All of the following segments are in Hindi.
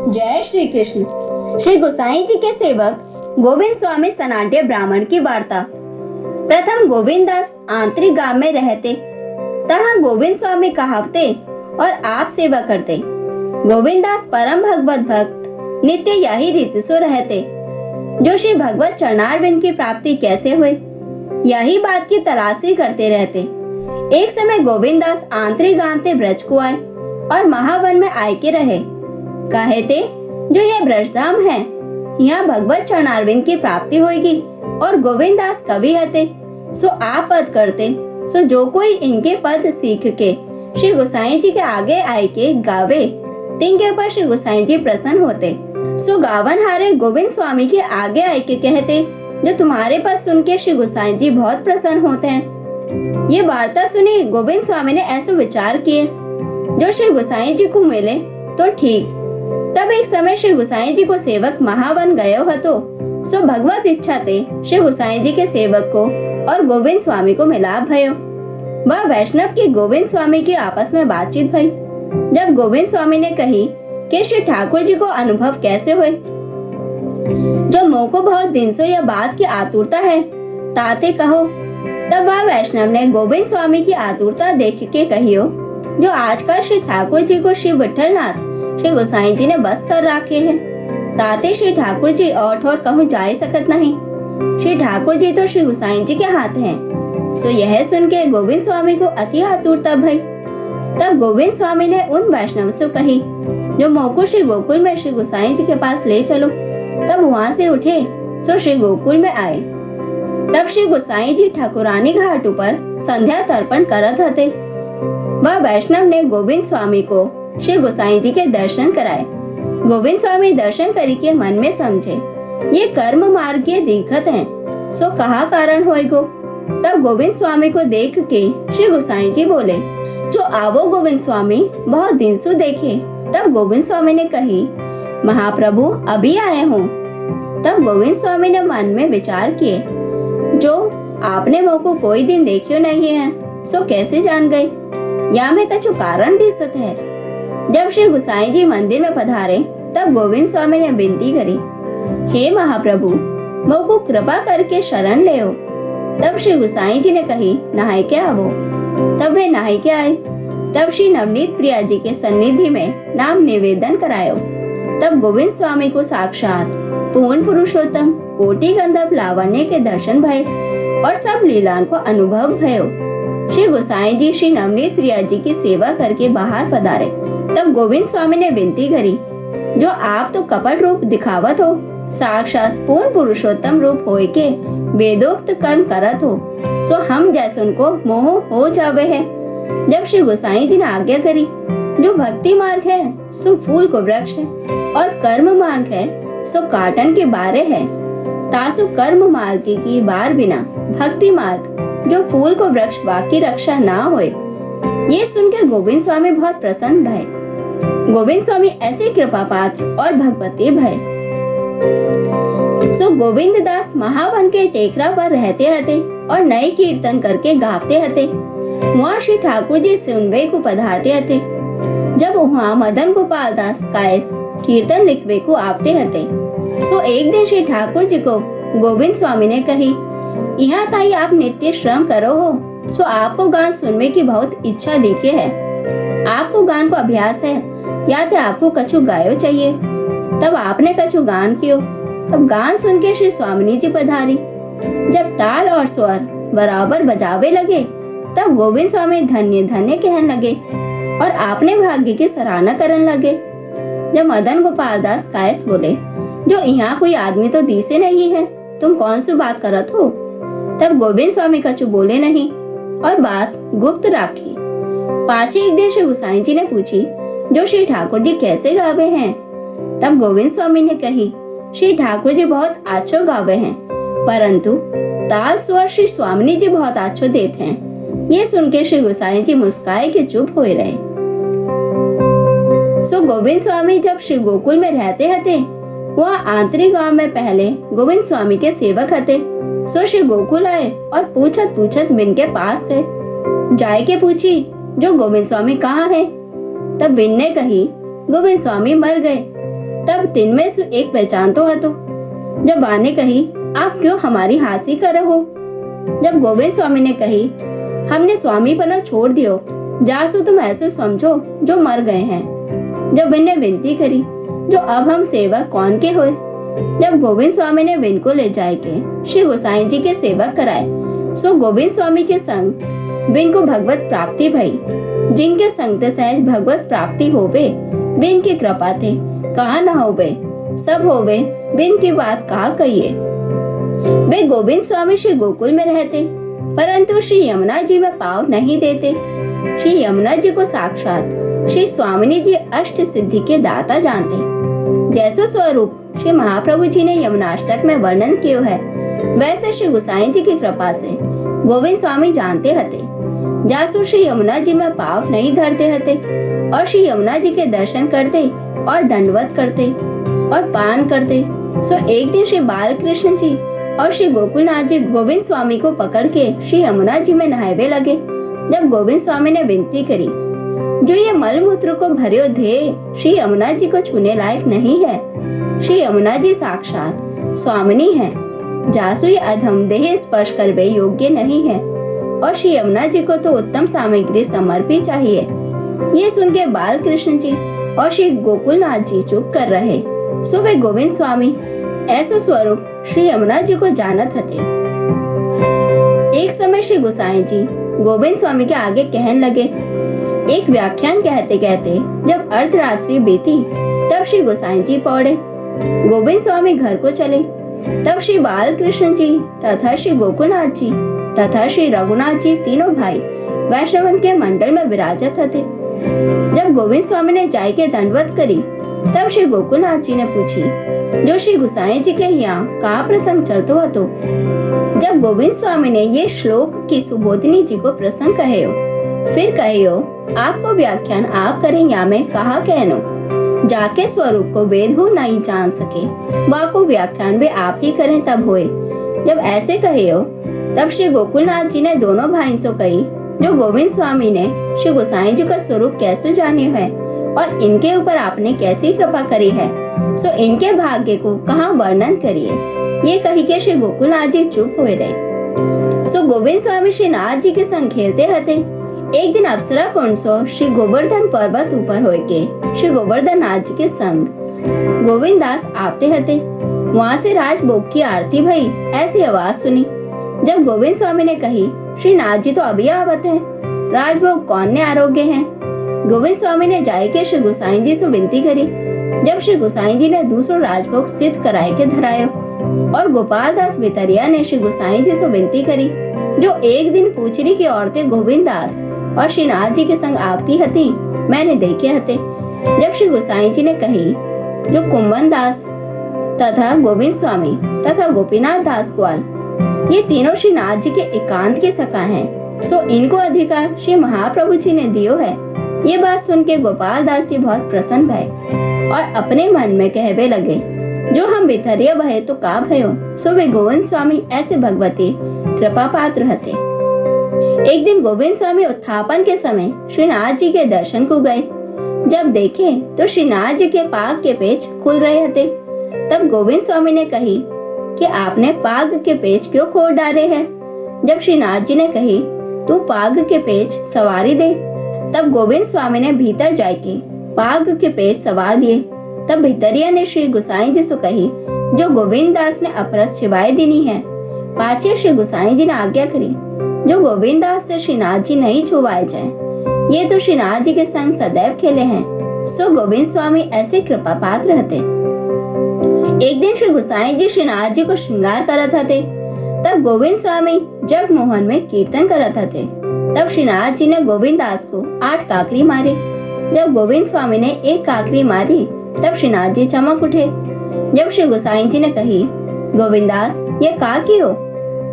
जय श्री कृष्ण। श्री गोसाई जी के सेवक गोविंद स्वामी सनाट्य ब्राह्मण की वार्ता। प्रथम गोविंद दास आंतरिक गांव में रहते, तहाँ गोविंद स्वामी कहावते और आप सेवा करते। गोविंद दास परम भगवत भक्त नित्य यही रीति सो रहते, जो श्री भगवत चरणारविंद की प्राप्ति कैसे हुए, यही बात की तलाशी करते रहते। एक समय गोविंद दास आंतरिक गांव ते ब्रज को आए और महावन में आए के रहे। कहे थे, जो यह ब्रजधाम है, यहाँ भगवत चरणारविंद की प्राप्ति होगी। और गोविंद दास कवि हते, सो आप पद करते। सो जो कोई इनके पद सीख के श्री गोसाई जी के आगे आए के गावे, तिनके ऊपर श्री गोसाई जी प्रसन्न होते। सो गावन हारे गोविंद स्वामी के आगे आए के कहते, जो तुम्हारे पद सुन के श्री गोसाई जी बहुत प्रसन्न होते हैं। ये वार्ता सुनी गोविंद स्वामी ने ऐसे विचार किए, जो श्री गोसाई जी को मिले तो ठीक। तब एक समय श्री गोसाई जी को सेवक महावन गयो हतो। सो भगवत इच्छा ते श्री गोसाई जी के सेवक को और गोविंद स्वामी को मिलाप भयो। वह वैष्णव की गोविंद स्वामी की आपस में बातचीत भई। जब गोविंद स्वामी ने कही कि श्री ठाकुर जी को अनुभव कैसे हुए, जो मोह को बहुत दिन से यह बात की आतुरता है, ताते कहो। तब वह वैष्णव ने गोविंद स्वामी की आतुरता देख के कहियो, जो आजकल श्री ठाकुर जी को श्री विठलनाथ श्री गोसाई जी ने बस कर रखे हैं, ताते श्री ठाकुर जी और ठोर कहूँ जाए सकत नहीं। श्री ठाकुर जी तो श्री गोसाई जी के हाथ हैं। सो यह सुन के गोविंद स्वामी को अति आतुरता भई। तब गोविंद स्वामी ने उन वैष्णव से कही, जो मोको श्री गोकुल में श्री गोसाई जी के पास ले चलो। तब वहाँ से उठे, सो श्री गोकुल में आए। तब श्री गोसाई जी ठाकुरानी घाट ऊपर संध्या तर्पण करत हते। वह वैष्णव ने गोविंद स्वामी को श्री गोसाई जी के दर्शन कराए। गोविंद स्वामी दर्शन करी के मन में समझे, ये कर्म मार्गीय दिखत हैं, सो कहा कारण होएगो। तब गोविंद स्वामी को देख के श्री गोसाई जी बोले, जो आवो गोविंद स्वामी, बहुत दिन से देखे। तब गोविंद स्वामी ने कही, महाप्रभु अभी आए हूँ। तब गोविंद स्वामी ने मन में विचार किए, जो आपने मोको कोई दिन देखियो नहीं है, सो कैसे जान गए, या में कछु कारण दिसत है। जब श्री गोसाई जी मंदिर में पधारे, तब गोविंद स्वामी ने विनती करी, हे महाप्रभु, मोको कृपा करके शरण ले। तब श्री गोसाई जी ने कही, नहाय के आवो। तब वे नहाय के आए। तब श्री नवनीत प्रिया जी के सन्निधि में नाम निवेदन करायो। तब गोविंद स्वामी को साक्षात पूर्ण पुरुषोत्तम कोटि गंधर्व लावण्य के दर्शन भये और सब लीलाओं को अनुभव भयो। श्री गोसाई जी श्री नवनीत प्रिया जी की सेवा करके बाहर पधारे। तब गोविंद स्वामी ने विनती करी, जो आप तो कपट रूप दिखावत हो, साक्षात पूर्ण पुरुषोत्तम रूप होए के वेदोक्त कर्म करत हो, सो हम जैसे उनको मोह हो जावे है। जब श्री गोसाई जी ने आज्ञा करी, जो भक्ति मार्ग है सो फूल को वृक्ष है, और कर्म मार्ग है सो काटन के बारे है। तासु कर्म मार्ग की बार बिना भक्ति मार्ग, जो फूल को वृक्ष बाकी रक्षा ना होए। ये सुनकर गोविंद स्वामी बहुत प्रसन्न भय। गोविंद स्वामी ऐसे कृपा पात्र और भगवती भय। सो गोविंद दास महावन के टेकरा पर रहते हते और नए कीर्तन करके गावते हते। वहाँ श्री ठाकुर जी सुनवे को पधारते हते। जब वहाँ मदन गोपाल दास कायस कीर्तन लिखवे को आवते हते, सो एक दिन श्री ठाकुर जी को गोविंद स्वामी ने कही, यहाँ ताई आप नित्य श्रम करो हो, सो आपको गान सुनने की बहुत इच्छा दिखे है। आपको गान को अभ्यास है, या तो आपको कछु गायो चाहिए। तब आपने कछु गान कियो। तब गान सुन के श्री स्वामिनी जी पधारी। जब ताल और स्वर बराबर बजावे लगे, तब गोविंद स्वामी धन्य धन्य कहने लगे और आपने भाग्य की सराहना करने लगे। जब मदन गोपाल दास कायस बोले, जो यहाँ कोई आदमी तो दिसे नहीं है, तुम कौन सी बात करत हो। तब गोविंद स्वामी कछु बोले नहीं और बात गुप्त राखी। पाछे एक दिन श्री गोसाई जी ने पूछी, जो श्री ठाकुर जी कैसे गावे हैं। तब गोविंद स्वामी ने कही, श्री ठाकुर जी बहुत अच्छो गावे हैं, परंतु ताल स्वर श्री स्वामिनी जी बहुत अच्छो देते हैं। ये सुन के श्री गोसाई जी मुस्काए के चुप हो रहे। सो गोविंद स्वामी जब श्री गोकुल में रहते हते, वहाँ आंतरिक गांव में पहले गोविंद स्वामी के सेवक हते। सो श्री गोकुल आए और पूछत पूछत बिन के पास से जाए के पूछी, जो गोविंद स्वामी कहाँ है। तब बिन ने कही, गोविंद स्वामी मर गए। तब तीन में से एक पहचानतो हतो। जब बा ने कही, आप क्यों हमारी हासी कर रहे हो? जब गोविंद स्वामी ने कही, हमने स्वामी पना छोड़ दियो, जासु तुम ऐसे समझो जो मर गए हैं। जब विन ने विनती करी, जो अब हम सेवक कौन के होए? जब गोविंद स्वामी ने विन को ले जाए के श्री गोसाई जी के सेवक कराए, सो गोविंद स्वामी के संग विन को भगवत प्राप्ति भई। जिनके संग ते सहज भगवत प्राप्ति होवे, विन की कृपा थे कहा न होवे, सब होवे विन की बात कहा कहिए। वे गोविंद स्वामी श्री गोकुल में रहते, परंतु श्री यमुना जी में पाव नहीं देते। श्री यमुना जी को साक्षात श्री स्वामिनी जी अष्ट सिद्धि के दाता जानते। जैसो स्वरूप श्री महाप्रभु जी ने यमुनाष्टक में वर्णन किया है, वैसे श्री गोसाई जी की कृपा से गोविंद स्वामी जानते हते। जासु श्री यमुना जी में पाव नहीं धरते हते और श्री यमुना जी के दर्शन करते और दंडवत करते और पान करते। सो एक दिन श्री बाल कृष्ण जी और श्री गोकुलनाथ जी गोविंद स्वामी को पकड़ के श्री यमुना जी में नहावे लगे। जब गोविंद स्वामी ने विनती करी, जो ये मल मूत्र को भरियो ध्येय श्री यमुना जी को छूने लायक नहीं है। श्री यमुना जी साक्षात स्वामिनी है, जासु ये अधम देह स्पर्श करवे योग्य नहीं है और श्री यमुना जी को तो उत्तम सामग्री समर्पित चाहिए। ये सुन के बाल कृष्ण जी और श्री गोकुलनाथ जी चुप कर रहे। सो वे गोविंद स्वामी ऐसो स्वरूप श्री यमुना जी को जानत हते। एक समय श्री गोसाई जी गोविंद स्वामी के आगे कहन लगे। एक व्याख्यान कहते कहते जब अर्धरात्रि बीती, तब श्री गोसाई जी पौड़े। गोविंद स्वामी घर को चले। तब श्री बाल कृष्ण जी तथा श्री गोकुलनाथ जी तथा श्री रघुनाथ जी तीनों भाई वैष्णवन के मंडल में विराजत हते। जब गोविंद स्वामी ने जाय के दंडवत करी, तब श्री गोकुलनाथ जी ने पूछी, जो श्री गोसाई जी के यहाँ का प्रसंग चलतो हतो। जब गोविंद स्वामी ने ये श्लोक की सुबोधिनी जी को प्रसंग कहे हो, फिर कहे हो, आपको व्याख्यान आप करें या मैं कहा कहनो, जाके स्वरूप को वेद हो नहीं जान सके, वाको व्याख्यान भी आप ही करें तब होए। जब ऐसे कहे हो, तब श्री गोकुलनाथ जी ने दोनों भाई से कही, जो गोविंद स्वामी ने श्री गोसाई जी का स्वरूप कैसे जाने है और इनके ऊपर आपने कैसी कृपा करी है, सो इनके भाग्य को कहाँ वर्णन करिए। ये कही के श्री गोकुलनाथ जी चुप हुए रहे। सो गोविंद स्वामी श्री नाथ जी के संग खेलते हते। एक दिन अप्सरा कुंड सो श्री गोवर्धन पर्वत ऊपर होए के श्री गोवर्धन नाथ जी के संग गोविंद दास आते हते। वहाँ से राजभोग की आरती भई, ऐसी आवाज सुनी। जब गोविंद स्वामी ने कही, श्री नाथ जी तो अभी आवत हैं, राजभोग कौन ने आरोग्य हैं। गोविंद स्वामी ने जाय के श्री गोसाई जी से विनती करी। जब श्री गोसाई जी ने दूसरो राजभोग सिद्ध कराए के धरायो और गोपाल दास भितरिया ने श्री गोसाई जी से विनती करी, जो एक दिन पूछरी की औरतें गोविंद दास और श्री नाथ जी के संग आवती हती, मैंने देखे हते। जब श्री गोसाई जी ने कही, जो कुंभन दास तथा गोविंद स्वामी तथा गोपीनाथ दास ग्वाल ये तीनों श्री नाथ जी के एकांत के सखा हैं, सो इनको अधिकार श्री महाप्रभु जी ने दियो है। ये बात सुन के गोपाल दास जी बहुत प्रसन्न भये और अपने मन में कहवे लगे, जो हम भितरिया भये तो का भयो। सो वे गोविंद स्वामी ऐसे भगवती कृपा पात्र हते। एक दिन गोविंद स्वामी उत्थापन के समय श्री नाथ जी के दर्शन को गए। जब देखे तो श्री नाथ जी के पाग के पेच खुल रहे हते। तब गोविंद स्वामी ने कही कि आपने पाग के पेच क्यों खोल डाले हैं। जब श्री नाथ जी ने कही, तू पाग के पेच सवारी दे। तब गोविंद स्वामी ने भीतर जाके पाग के पेच सवार दिए। तब भितरिया ने श्री गोसाई जी से कही, जो गोविंद दास ने अपरस शिवाय दिनी है। पाचे श्री गोसाई जी ने आज्ञा करी, जो गोविंद दास से श्री नाथ जी नहीं छुवाए जाए। ये तो श्री नाथ जी के संग सदैव खेले हैं। सो गोविंद स्वामी ऐसे कृपा पात्र रहते। एक दिन श्री गोसाई जी श्री नाथ जी को श्रृंगार करत हते। तब गोविंद स्वामी जगमोहन में कीर्तन करत हते। तब श्री नाथ जी ने गोविंद दास को 8 काकरी मारी। जब गोविंद स्वामी ने 1 काकरी मारी, तब श्री नाथ जी चमक उठे। जब श्री गोसाई जी ने कही, गोविंद दास ये का की हो।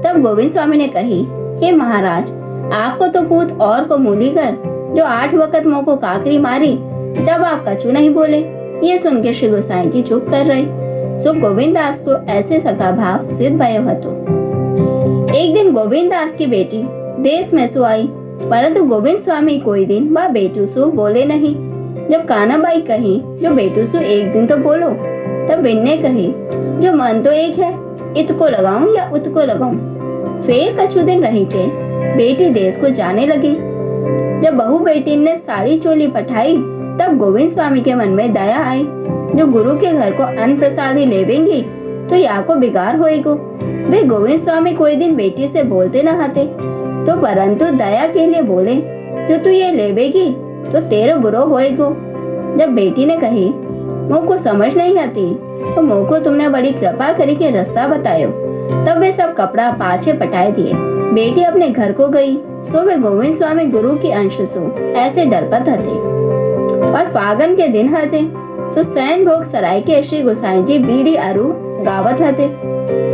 तब गोविंद स्वामी ने कही, हे महाराज, आपको तो पूत और को मूली कर, जो 8 वक्त मोह को काकरी मारी, जब आप कछु नहीं बोले। ये सुन के श्री गोसाई जी चुप कर रहे। सो गोविंद दास को ऐसे सका भाव सिद्ध भयो हतो। एक दिन गोविंद दास की बेटी देश में सो आई, परंतु गोविंद स्वामी कोई दिन वह बेटू सो बोले नहीं। जब कानाबाई कही, जो बेटूसु एक दिन तो बोलो। तब बिन ने कही, जो मन तो एक है, इत को लगाऊं या उत को लगाऊं। फिर कछु दिन रही के बेटी देश को जाने लगी। जब बहू बेटी ने साड़ी चोली पठाई, तब गोविंद स्वामी के मन में दया आई, जो गुरु के घर को अन्न प्रसादी लेवेंगी तो या को बिगाड़ होएगो। वे गोविंद स्वामी कोई दिन बेटी से बोलते न हते, तो परंतु दया के लिए बोले, जो तू ये लेवेगी तो तेरे बुरो होएगो। जब बेटी ने कही, मोह को समझ नहीं आती, तो मोह को तुमने बड़ी कृपा करी के रास्ता बतायो। तब वे सब कपड़ा पाछे पटाए दिए। बेटी अपने घर को गई। सो वे गोविंद स्वामी गुरु की अंश सो ऐसे डरपत हते। और फागन के दिन हते, सो सैन भोग सराय के श्री गोसाई जी बीड़ी अरु गावत हते।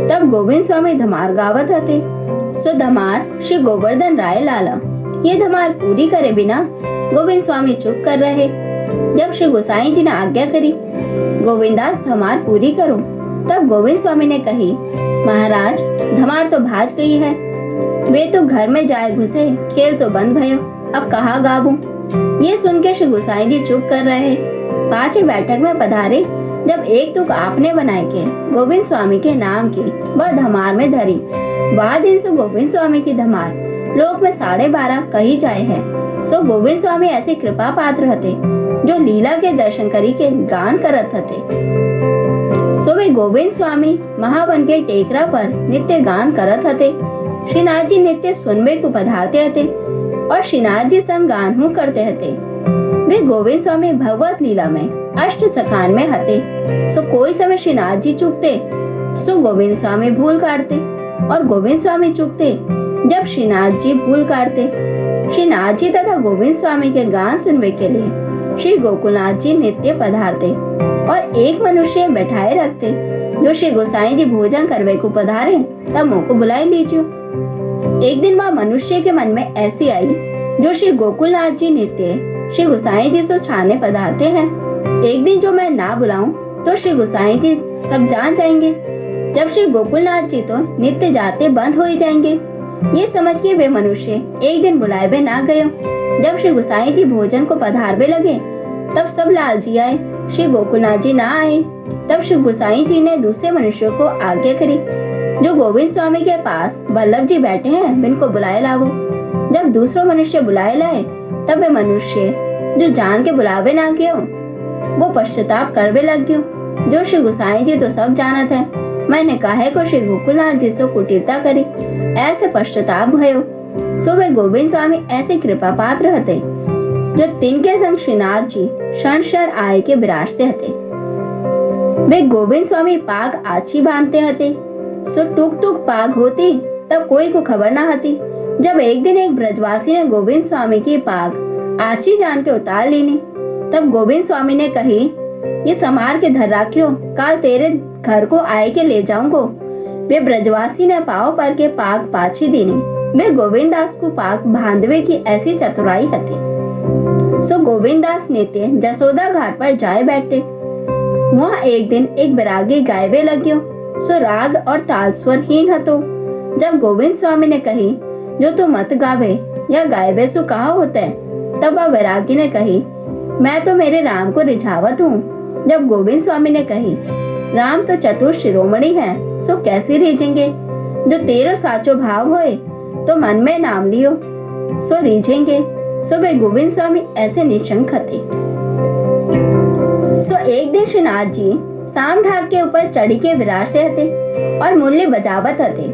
तब गोविंद स्वामी धमार गावत हते। सो धमार श्री गोवर्धन राय लाला ये धमार पूरी करे बिना गोविंद स्वामी चुप कर रहे। जब श्री गोसाई जी ने आज्ञा करी, गोविंदास धमार पूरी करो। तब गोविंद स्वामी ने कही, महाराज धमार तो भाज गई है, वे तो घर में जाए घुसे, खेल तो बंद भयो, अब कहाँ गाबू। ये सुन के श्री गोसाई जी चुप कर रहे। पांचवी बैठक में पधारे। जब एक तुक आपने बनाए के गोविंद स्वामी के नाम की वह धमार में धरी। बाद दिन से गोविंद स्वामी की धमार लोक में 12.5 कही जाए है। सो गोविंद स्वामी ऐसे कृपा पात्र हते, जो लीला के दर्शन करी के गान करत हते। सो वे गोविंद स्वामी महावन के टेकरा पर नित्य गान करत हते। श्रीनाथ जी नित्य सुनबे को पधारते हते और श्रीनाथ जी संग गान हूँ करते हते। वे गोविंद स्वामी भगवत लीला में अष्ट सखान में हते। सो कोई समय श्रीनाथ जी चुकते, सो गोविंद स्वामी भूल काटते, और गोविंद स्वामी चुकते जब श्रीनाथ जी भूल काटते। श्रीनाथ जी तथा गोविंद स्वामी के गान सुनने के लिए श्री गोकुलनाथ जी नित्य पधारते और एक मनुष्य बैठाए रखते, जो श्री गोसाई जी भोजन करवे को पधारे तब मुँह को बुलाए लीजियो। एक दिन वह मनुष्य के मन में ऐसी आई, जो श्री गोकुलनाथ जी नित्य श्री गोसाई जी सो छाने पधारते हैं। एक दिन जो मैं ना बुलाऊं तो श्री गोसाई जी सब जान जाएंगे, जब श्री गोकुलनाथ जी तो नित्य जाते बंद हो ही जाएंगे। ये समझ के वे मनुष्य एक दिन बुलाए बे ना गए। जब श्री गोसाई जी भोजन को पधारवे लगे, तब सब लाल जी आए, श्री गोकुलनाथ जी ना आए। तब श्री गोसाई जी ने दूसरे मनुष्यों को आज्ञा करी, जो गोविंद स्वामी के पास वल्लभ जी बैठे हैं, इनको बुलाए लावो। जब दूसरा मनुष्य बुलाए लाए, तब वे मनुष्य जो जान के बुलावे ना गयो, वो पश्चाताप करवे लग गयो, जो श्री गोसाई जी तो सब जानत है, मैंने काहे को श्री गोकुलनाथ जी से कुटिलता करी, ऐसे पश्चाताप भयो। सो वे गोविंद स्वामी ऐसे कृपा पात्र हते, जो तिनके संग श्रीनाथ जी क्षण क्षण आए के विराजते हते। वे गोविंद स्वामी पाग आछी बांधते हते। सो टुक टुक पाग होती, तब कोई को खबर ना हती। जब एक दिन एक ब्रजवासी ने गोविंद स्वामी की पाग आछी जान के उतार लेनी, तब गोविंद स्वामी ने कही, ये समार के धर राखियो, काल तेरे घर को आए के ले जाऊंगो। वे ब्रजवासी ने पाव पर के पाग पाछी देनी। वे गोविंद दास को पाग बांधवे की ऐसी चतुराई हती। सो गोविंद दास नित्य जसोदा घाट पर जाए बैठते। वहाँ एक दिन एक बैरागी गायबे लग्यो, सो राग और ताल स्वर हीन हतो। जब गोविंद स्वामी ने कही, जो तू मत गावे या गायबे सो कहा होता है, तब वह बैरागी ने कही, मैं तो मेरे राम को रिझावत हूँ। जब गोविंद स्वामी ने कही, राम तो चतुर शिरोमणि है, सो कैसे रीझेंगे, जो तेरो साचो भाव होए तो मन में नाम लियो, सो रीझेंगे। सो वे गोविंद स्वामी ऐसे निशंक थे। सो एक दिन श्रीनाथ जी साम ढाक के ऊपर चढ़ी के विराजते हते और मुरली बजावत हते,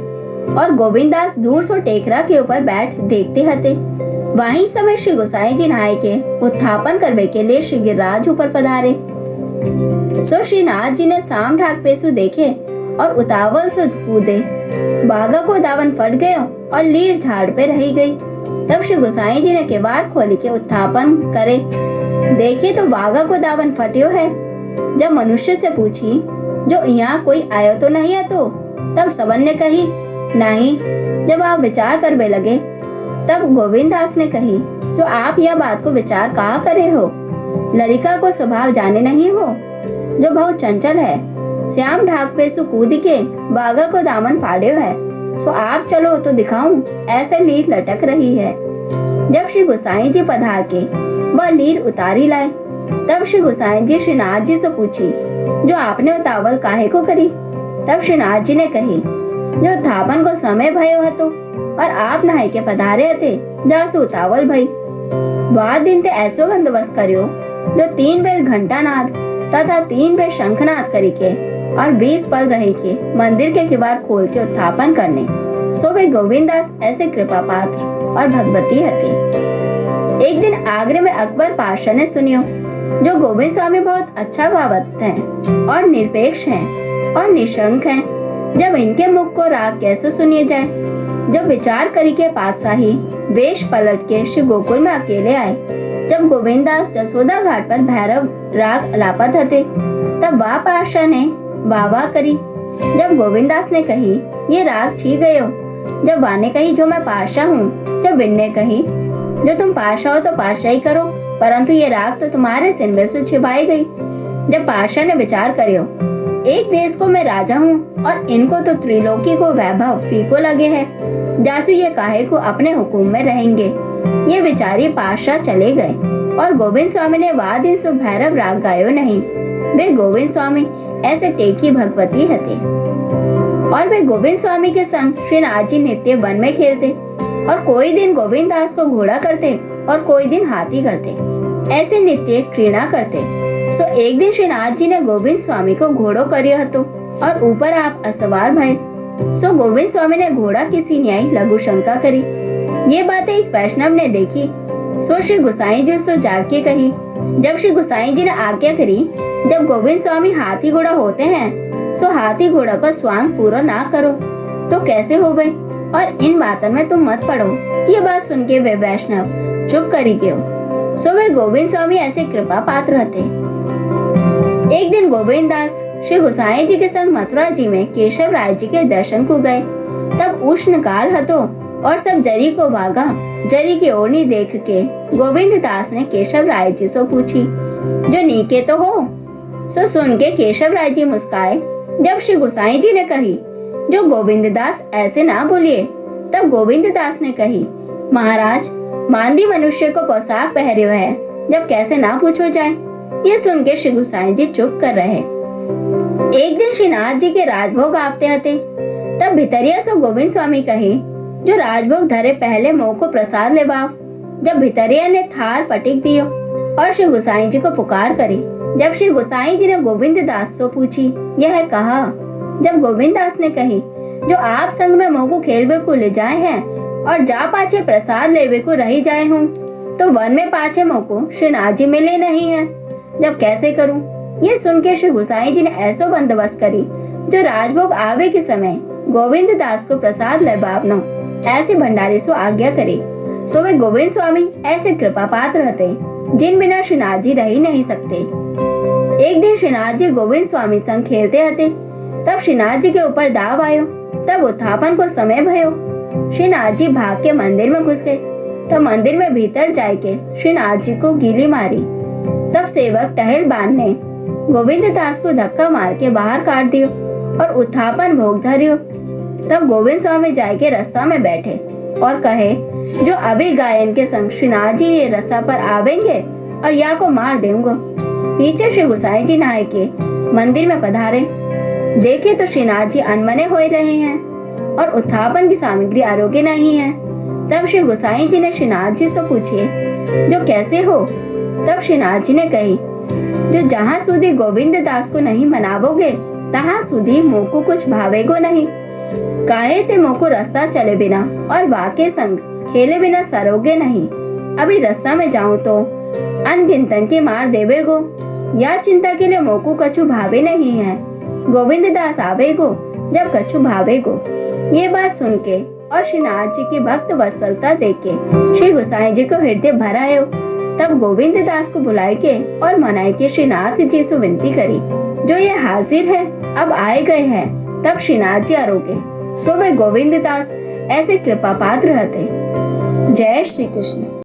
और गोविंदास दूर सो टेकरा के ऊपर बैठ देखते हते। वहीं समय श्री गोसाई जी नहाय के उत्थापन करवे के लिए श्री गिरिराज ऊपर पधारे। सो श्रीनाथ जी ने साम ढाक पेसु देखे और उतावल से कूदे। बागा को दावन फट गयो और लीर झाड़ पे रही गई। तब श्री गोसाई जी ने केवाड़ खोली के उत्थापन करे, देखे तो बागा को दावन फटियो है। जब मनुष्य से पूछी, जो यहाँ कोई आयो तो नहीं है, तो तब सबन ने कही नहीं। जब आप विचार करवे लगे, तब गोविंद दास ने कही, जो आप यह बात को विचार कहा करे हो, लड़का को स्वभाव जाने नहीं हो, जो बहुत चंचल है। श्याम ढाक पे सु कूद के बागा को दामन फाड़ियो है, सो आप चलो तो दिखाऊं, ऐसे लीर लटक रही है। जब श्री गोसाई जी पधार के वह लीर उतारी लाए, तब श्री गोसाई जी श्रीनाथ जी से पूछी, जो आपने उतावल काहे को करी? तब श्रीनाथ जी ने कही, जो उत्थापन को समय भयो हतो और आप नहाई के पधारे हते, जासु उतावल भई। बाद दिन ते ऐसो बंदोबस्त करियो जो 3 बेर घंटा नाद तथा 3 बेर शंखनाद करी के और 20 पल रही के मंदिर के किवाड़ खोल के उत्थापन करने। सो वे गोविंदास ऐसे कृपा पात्र और भगवती हती। एक दिन आगरे में अकबर पातशाह ने सुनियो, जो गोविंद स्वामी बहुत अच्छा गावत हैं और निरपेक्ष हैं और निशंक हैं। जब इनके मुख को राग कैसे सुनिए जाए? जब विचार करी के पातशाही वेश पलट के श्री गोकुल में अकेले आए। जब गोविंदास जसोदा घाट पर भैरव राग अलापत हते, तब वाह पातशाह ने वाह करी। जब गोविंदास ने कही, ये राग छी गयो। जब वाह ने कही, जो मैं पातशाह हूँ। जब विन ने कही, जो तुम पातशाह हो तो पातशाही करो, परंतु ये राग तो तुम्हारे सिर में से छिपाई गई। जब पातशाह ने विचार करियो, एक देश को मैं राजा हूँ और इनको तो त्रिलोकी को वैभव फीको लगे है, जासु ये काहे को अपने हुकुम में रहेंगे। ये विचारी पातशाह चले गए और गोविंद स्वामी ने वाह दिन सो भैरव राग गायो नहीं। वे गोविंद स्वामी ऐसे टेकी भगवती हते और वे गोविंद स्वामी के संग श्रीनाथ जी नित्य वन में खेलते और कोई दिन गोविंद दास को घोड़ा करते और कोई दिन हाथी करते, ऐसे नित्य क्रीड़ा करते। सो एक दिन श्रीनाथ जी ने गोविंद स्वामी को घोड़ो करियो हतो और ऊपर आप असवार भय। सो गोविंद स्वामी ने घोड़ा किसी न्याय लघु शंका करी। ये बातें एक वैष्णव ने देखी। सो श्री गोसाई जी सो जाके कही। जब श्री गोसाई जी ने आज्ञा करी, जब गोविंद स्वामी हाथी घोड़ा होते हैं, सो हाथी घोड़ा का स्वांग पूरा ना करो तो कैसे हो गए, और इन बातों में तुम मत पड़ो। ये बात सुन के वे वैष्णव चुप करी गयो। सो वे गोविंद स्वामी ऐसे कृपा पात्र रहते। एक दिन गोविंद दास श्री गोसाई जी के संग मथुरा जी में केशव राय जी के दर्शन को गए। तब उष्ण काल हतो और सब जरी को भागा। जरी की ओढ़नी देख के गोविंद दास ने केशव राय जी से पूछी, जो नीके तो हो? सो सुन के केशव राय जी मुस्काए। जब श्री गोसाई जी ने कही, जो गोविंद दास ऐसे ना बोलिए। तब गोविंद दास ने कही, महाराज मांदी मनुष्य को पोशाक पहरियो है, जब कैसे ना पूछो जाए। ये सुन के श्री गोसाई जी चुप कर रहे। एक दिन श्रीनाथ जी के राजभोग आवते हते। तब भितरिया सो गोविंद स्वामी कहे, जो राजभोग धरे पहले मोह को प्रसाद ले बाव। जब भितरिया ने थार पटिक दियो और श्री गोसाई जी को पुकार करी। जब श्री गोसाई जी ने गोविंद दास से पूछी, यह कहा। जब गोविंद दास ने कही, जो आप संग में मोह को खेलवे को ले जाए हैं और जा पाछे प्रसाद लेवे को रही जाए हूँ, तो वन में पाछे मोह को श्रीनाथ जी मिले नहीं है, जब कैसे करूं? ये सुन के श्री गोसाई जी ने ऐसो बंदोबस्त करी, जो राजभोग आवे के समय गोविंद दास को प्रसाद ले बावनो ऐसे भंडारी सो आज्ञा करे। सो वे गोविंद स्वामी ऐसे कृपा पात्र रहते, जिन बिना श्रीनाथ जी रह ही नहीं सकते। एक दिन श्रीनाथ जी गोविंद स्वामी संग खेलते हते। तब श्रीनाथ जी के ऊपर दाव आयो। तब उत्थापन को समय भयो। श्रीनाथ जी भाग के मंदिर में घुस गए। तब मंदिर में भीतर जाए के श्रीनाथ जी को गीली मारी। तब सेवक टहल बान ने गोविंद दास को धक्का मार के बाहर काट दियो और उत्थापन भोग धरियो। तब गोविंद स्वामी जाए के रास्ता में बैठे और कहे, जो अभी गायन के संग श्रीनाथ जी ये रास्ता पर आवेंगे और या को मार देंगे। पीछे श्री गोसाई जी नहाए के मंदिर में पधारे। देखे तो श्रीनाथ जी अनमने हो रहे हैं और उत्थापन की सामग्री आरोग्य नहीं है। तब श्री गोसाई जी ने श्रीनाथ जी से पूछे, जो कैसे हो? तब श्रीनाथ जी ने कही, जो जहाँ सुधी गोविंद दास को नहीं मनावोगे, तहाँ सुधी मोह को कुछ भावेगो नहीं। काहे ते मोह को रास्ता चले बिना और वाके संग खेले बिना सरोगे नहीं। अभी रास्ता में जाऊं तो अनगिनतन के मार देवेगो, या चिंता के लिए मोह को कछु भावे नहीं है। गोविंद दास आवेगो जब कछु भावेगो। ये बात सुन के और श्रीनाथ जी की भक्त वत्सलता देख के श्री गोसाई जी को हृदय भर आयो। तब गोविंद दास को बुलाए के और मनाए के श्रीनाथ जी से विनती करी, जो ये हाजिर है अब आए गए हैं। तब श्रीनाथ जी आरोगे। सो वे गोविंद दास ऐसे कृपा पात्र रहते। जय श्री कृष्ण।